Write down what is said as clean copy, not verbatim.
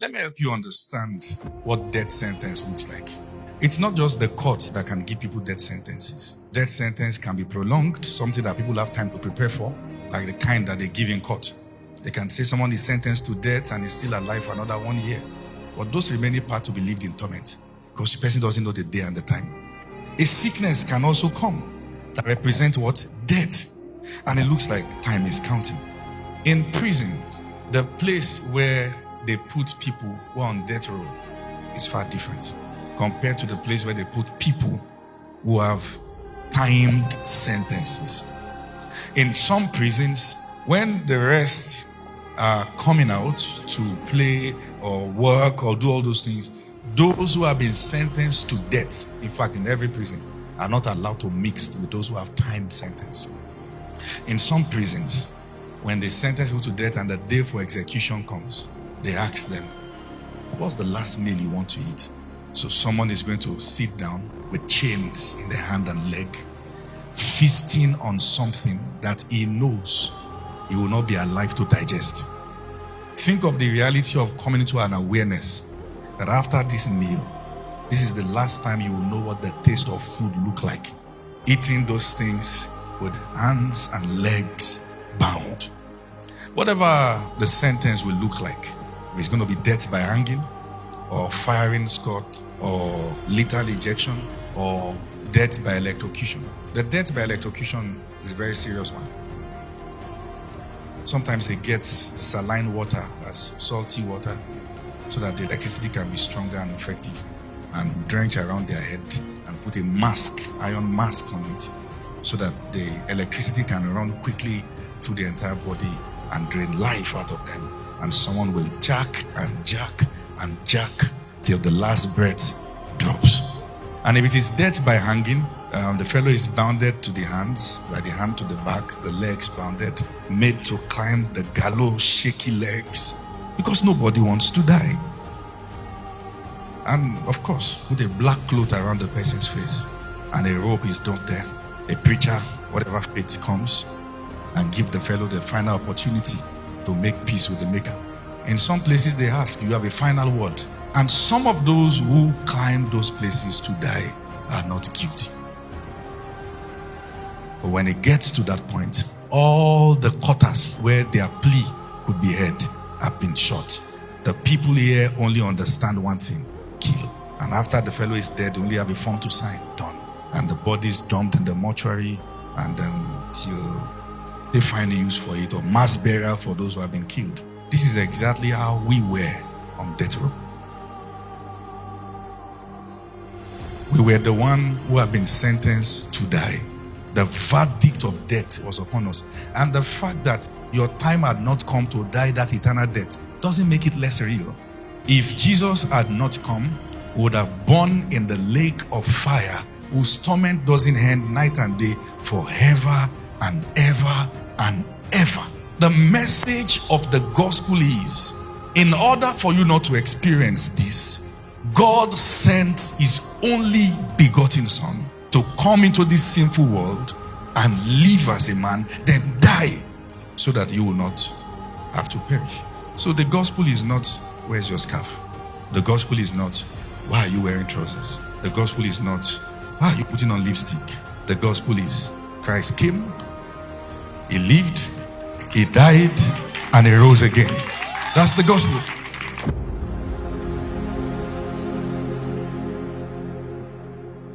Let me help you understand what death sentence looks like. It's not just the courts that can give people death sentences. Death sentence can be prolonged, something that people have time to prepare for, like the kind that they give in court. They can say someone is sentenced to death and is still alive for another 1 year. But those remaining parts will be lived in torment because the person doesn't know the day and the time. A sickness can also come that represents what? Death. And it looks like time is counting. In prison, the place where they put people who are on death row is far different compared to the place where they put people who have timed sentences. In some prisons, when the rest are coming out to play or work or do all those things, those who have been sentenced to death, in fact in every prison, are not allowed to mix with those who have timed sentence. In some prisons, when they sentence people to death and the day for execution comes, they ask them, what's the last meal you want to eat? So someone is going to sit down with chains in their hand and leg, feasting on something that he knows he will not be alive to digest. Think of the reality of coming into an awareness that after this meal, this is the last time you will know what the taste of food look like. Eating those things with hands and legs bound. Whatever the sentence will look like, if it's going to be death by hanging, or firing squad, or lethal injection, or death by electrocution. The death by electrocution is a very serious one. Sometimes they get saline water, as salty water, so that the electricity can be stronger and effective, and drench around their head and put a mask, iron mask on it, so that the electricity can run quickly through the entire body and drain life out of them. And someone will jack and jack and jack till the last breath drops. And if it is death by hanging, the fellow is bounded to the hands, by the hand to the back, the legs bounded, made to climb the gallows, shaky legs, because nobody wants to die. And of course, put a black cloth around the person's face, and a rope is dumped there. A preacher, whatever fate comes, and give the fellow the final opportunity to make peace with the maker. In some places they ask, you have a final word. And some of those who climb those places to die are not guilty. But when it gets to that point, all the quarters where their plea could be heard have been shot. The people here only understand one thing: kill. And after the fellow is dead, they only have a form to sign, done. And the body is dumped in the mortuary, and till they find a use for it, or mass burial for those who have been killed. This is exactly how we were on death row. We were the one who had been sentenced to die. The verdict of death was upon us. And the fact that your time had not come to die that eternal death doesn't make it less real. If Jesus had not come, we would have burned in the lake of fire, whose torment doesn't end night and day, forever and ever and ever. The message of the gospel is, in order for you not to experience this, God sent his only begotten Son to come into this sinful world and live as a man, then die, so that you will not have to perish. So the gospel is not, where's your scarf? The gospel is not, why are you wearing trousers? The gospel is not, why are you putting on lipstick? The gospel is, Christ came, he lived, he died, and he rose again. That's the gospel.